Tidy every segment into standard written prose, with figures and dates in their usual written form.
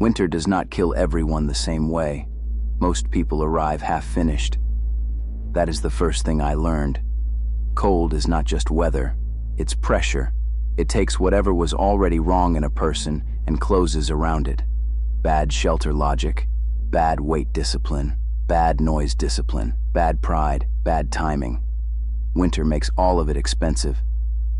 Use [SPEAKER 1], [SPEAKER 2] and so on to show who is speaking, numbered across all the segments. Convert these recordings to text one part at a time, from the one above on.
[SPEAKER 1] Winter does not kill everyone the same way. Most people arrive half-finished. That is the first thing I learned. Cold is not just weather, it's pressure. It takes whatever was already wrong in a person and closes around it. Bad shelter logic, bad weight discipline, bad noise discipline, bad pride, bad timing. Winter makes all of it expensive.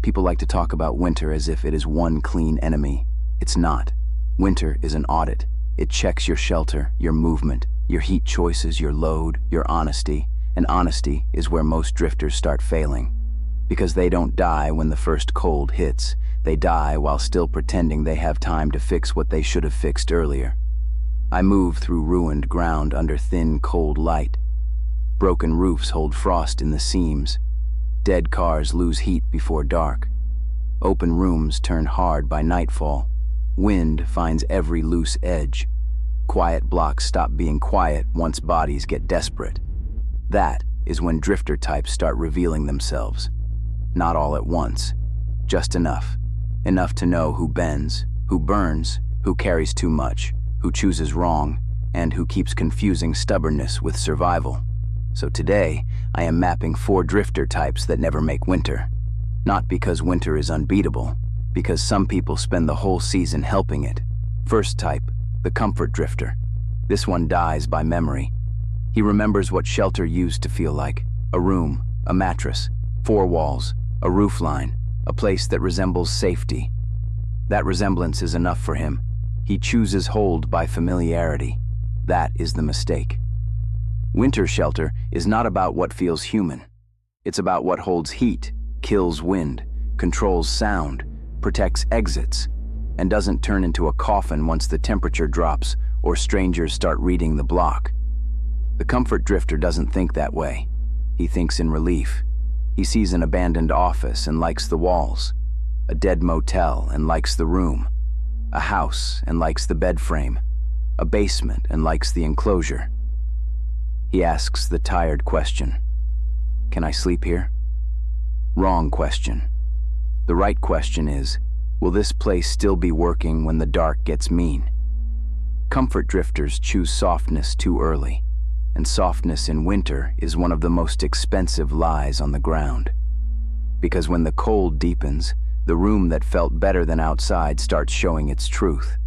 [SPEAKER 1] People like to talk about winter as if it is one clean enemy. It's not. Winter is an audit. It checks your shelter, your movement, your heat choices, your load, your honesty. And honesty is where most drifters start failing. Because they don't die when the first cold hits. They die while still pretending they have time to fix what they should have fixed earlier. I move through ruined ground under thin, cold light. Broken roofs hold frost in the seams. Dead cars lose heat before dark. Open rooms turn hard by nightfall. Wind finds every loose edge. Quiet blocks stop being quiet once bodies get desperate. That is when drifter types start revealing themselves. Not all at once, just enough. Enough to know who bends, who burns, who carries too much, who chooses wrong, and who keeps confusing stubbornness with survival. So today, I am mapping 4 drifter types that never make winter. Not because winter is unbeatable, because some people spend the whole season helping it. First type, the comfort drifter. This one dies by memory. He remembers what shelter used to feel like. A room, a mattress, 4 walls, a roofline, a place that resembles safety. That resemblance is enough for him. He chooses hold by familiarity. That is the mistake. Winter shelter is not about what feels human. It's about what holds heat, kills wind, controls sound, protects exits, and doesn't turn into a coffin once the temperature drops or strangers start reading the block. The comfort drifter doesn't think that way. He thinks in relief. He sees an abandoned office and likes the walls, a dead motel and likes the room, a house and likes the bed frame, a basement and likes the enclosure. He asks the tired question, "Can I sleep here?" Wrong question. The right question is, will this place still be working when the dark gets mean? Comfort drifters choose softness too early. And softness in winter is one of the most expensive lies on the ground. Because when the cold deepens, the room that felt better than outside starts showing its truth.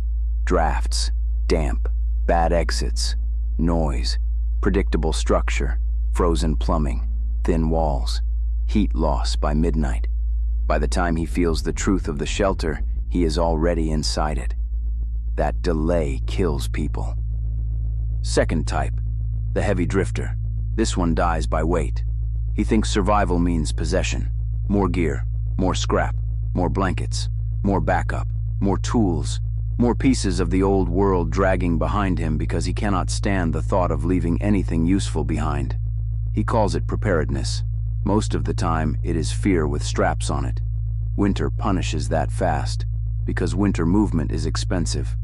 [SPEAKER 1] Drafts, damp, bad exits, noise, predictable structure, frozen plumbing, thin walls, heat loss by midnight. By the time he feels the truth of the shelter, he is already inside it. That delay kills people. Second type, the heavy drifter. This one dies by weight. He thinks survival means possession. More gear, more scrap, more blankets, more backup, more tools, more pieces of the old world dragging behind him because he cannot stand the thought of leaving anything useful behind. He calls it preparedness. Most of the time, it is fear with straps on it. Winter punishes that fast, because winter movement is expensive.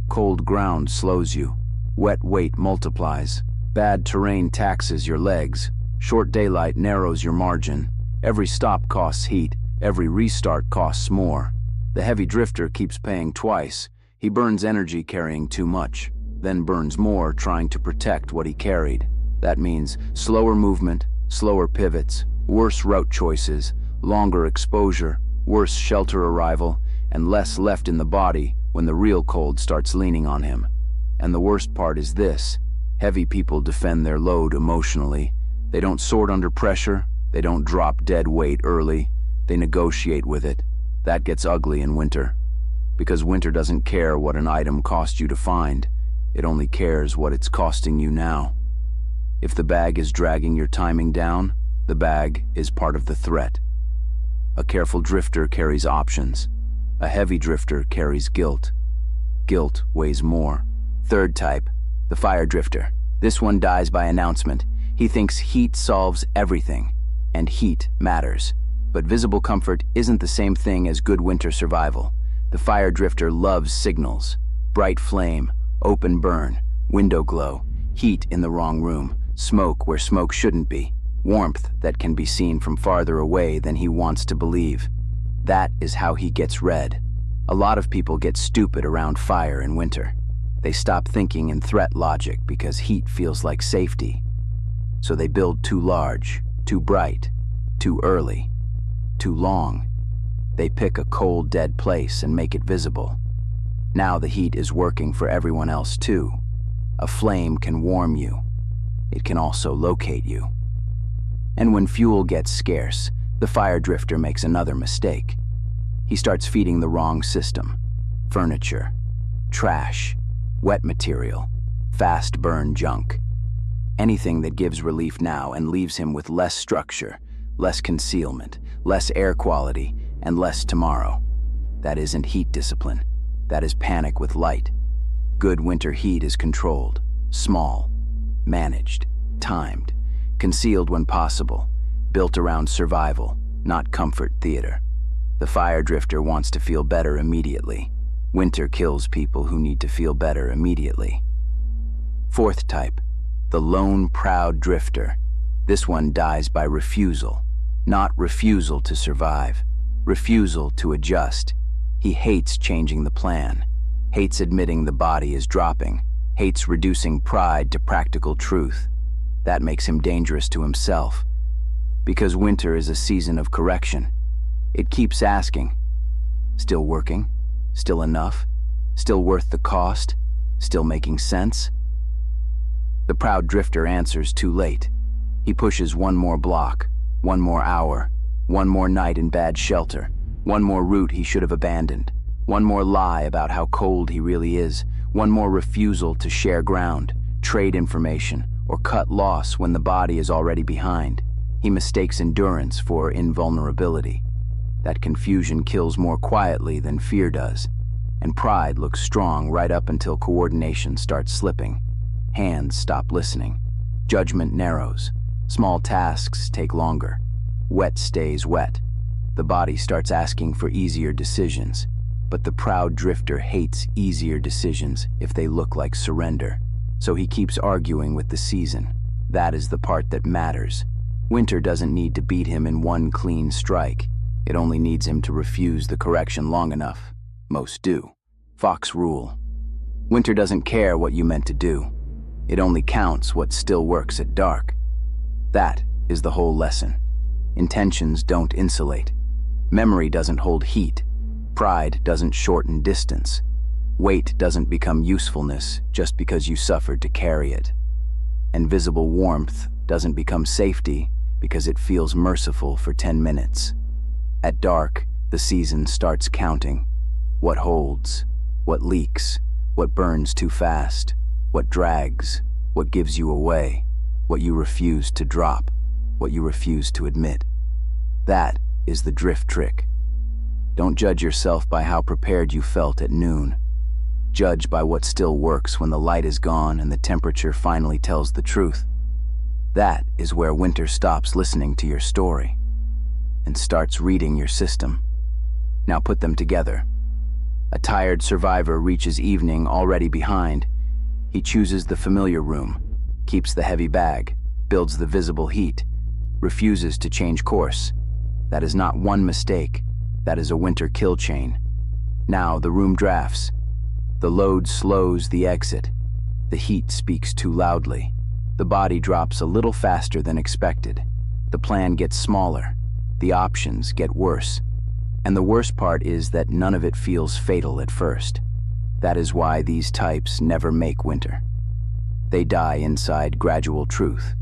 [SPEAKER 1] Cold ground slows you. Wet weight multiplies. Bad terrain taxes your legs. Short daylight narrows your margin. Every stop costs heat. Every restart costs more. The heavy drifter keeps paying twice. He burns energy carrying too much, then burns more trying to protect what he carried. That means slower movement, slower pivots, worse route choices, longer exposure, worse shelter arrival, and less left in the body when the real cold starts leaning on him. And the worst part is this. Heavy people defend their load emotionally. They don't sort under pressure. They don't drop dead weight early. They negotiate with it. That gets ugly in winter. Because winter doesn't care what an item cost you to find. It only cares what it's costing you now. If the bag is dragging your timing down, the bag is part of the threat. A careful drifter carries options. A heavy drifter carries guilt. Guilt weighs more. Third type, the fire drifter. This one dies by announcement. He thinks heat solves everything, and heat matters. But visible comfort isn't the same thing as good winter survival. The fire drifter loves signals. Bright flame, open burn, window glow, heat in the wrong room, smoke where smoke shouldn't be, warmth that can be seen from farther away than he wants to believe. That is how he gets read. A lot of people get stupid around fire in winter. They stop thinking in threat logic because heat feels like safety. So they build too large, too bright, too early, too long. They pick a cold, dead place and make it visible. Now the heat is working for everyone else too. A flame can warm you. It can also locate you. And when fuel gets scarce, the fire drifter makes another mistake. He starts feeding the wrong system. Furniture, trash, wet material, fast burn junk. Anything that gives relief now and leaves him with less structure, less concealment, less air quality, and less tomorrow. That isn't heat discipline. That is panic with light. Good winter heat is controlled, small, managed, timed, concealed when possible, built around survival, not comfort theater. The fire drifter wants to feel better immediately. Winter kills people who need to feel better immediately. Fourth type, the lone proud drifter. This one dies by refusal, not refusal to survive, refusal to adjust. He hates changing the plan, hates admitting the body is dropping, hates reducing pride to practical truth. That makes him dangerous to himself. Because winter is a season of correction. It keeps asking, still working? Still enough? Still worth the cost? Still making sense? The proud drifter answers too late. He pushes one more block, one more hour, one more night in bad shelter, one more route he should have abandoned, one more lie about how cold he really is, one more refusal to share ground, trade information, or cut loss when the body is already behind. He mistakes endurance for invulnerability. That confusion kills more quietly than fear does, and pride looks strong right up until coordination starts slipping. Hands stop listening. Judgment narrows. Small tasks take longer. Wet stays wet. The body starts asking for easier decisions, but the proud drifter hates easier decisions if they look like surrender. So he keeps arguing with the season. That is the part that matters. Winter doesn't need to beat him in one clean strike. It only needs him to refuse the correction long enough. Most do. Fox rule. Winter doesn't care what you meant to do. It only counts what still works at dark. That is the whole lesson. Intentions don't insulate. Memory doesn't hold heat. Pride doesn't shorten distance. Weight doesn't become usefulness just because you suffered to carry it. And visible warmth doesn't become safety because it feels merciful for 10 minutes. At dark, the season starts counting. What holds, what leaks, what burns too fast, what drags, what gives you away, what you refuse to drop, what you refuse to admit. That is the drift trick. Don't judge yourself by how prepared you felt at noon. Judge by what still works when the light is gone and the temperature finally tells the truth. That is where winter stops listening to your story and starts reading your system. Now put them together. A tired survivor reaches evening already behind. He chooses the familiar room, keeps the heavy bag, builds the visible heat, refuses to change course. That is not one mistake. That is a winter kill chain. Now the room drafts. The load slows the exit. The heat speaks too loudly. The body drops a little faster than expected. The plan gets smaller. The options get worse. And the worst part is that none of it feels fatal at first. That is why these types never make winter. They die inside gradual truth.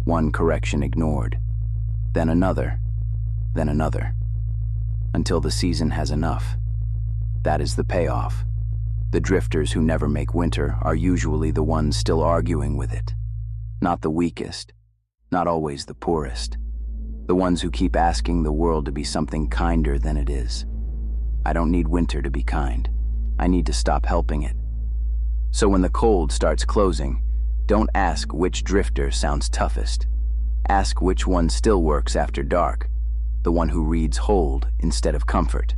[SPEAKER 1] One correction ignored. Then another. Then another. Until the season has enough. That is the payoff. The drifters who never make winter are usually the ones still arguing with it. Not the weakest. Not always the poorest. The ones who keep asking the world to be something kinder than it is. I don't need winter to be kind. I need to stop helping it. So when the cold starts closing, don't ask which drifter sounds toughest. Ask which one still works after dark. The one who reads hold instead of comfort.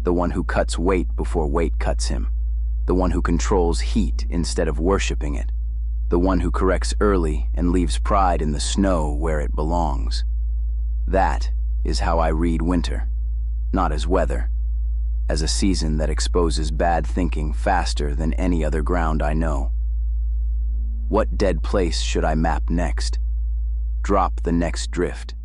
[SPEAKER 1] The one who cuts weight before weight cuts him. The one who controls heat instead of worshiping it. The one who corrects early and leaves pride in the snow where it belongs. That is how I read winter, not as weather, as a season that exposes bad thinking faster than any other ground I know. What dead place should I map next? Drop the next drift.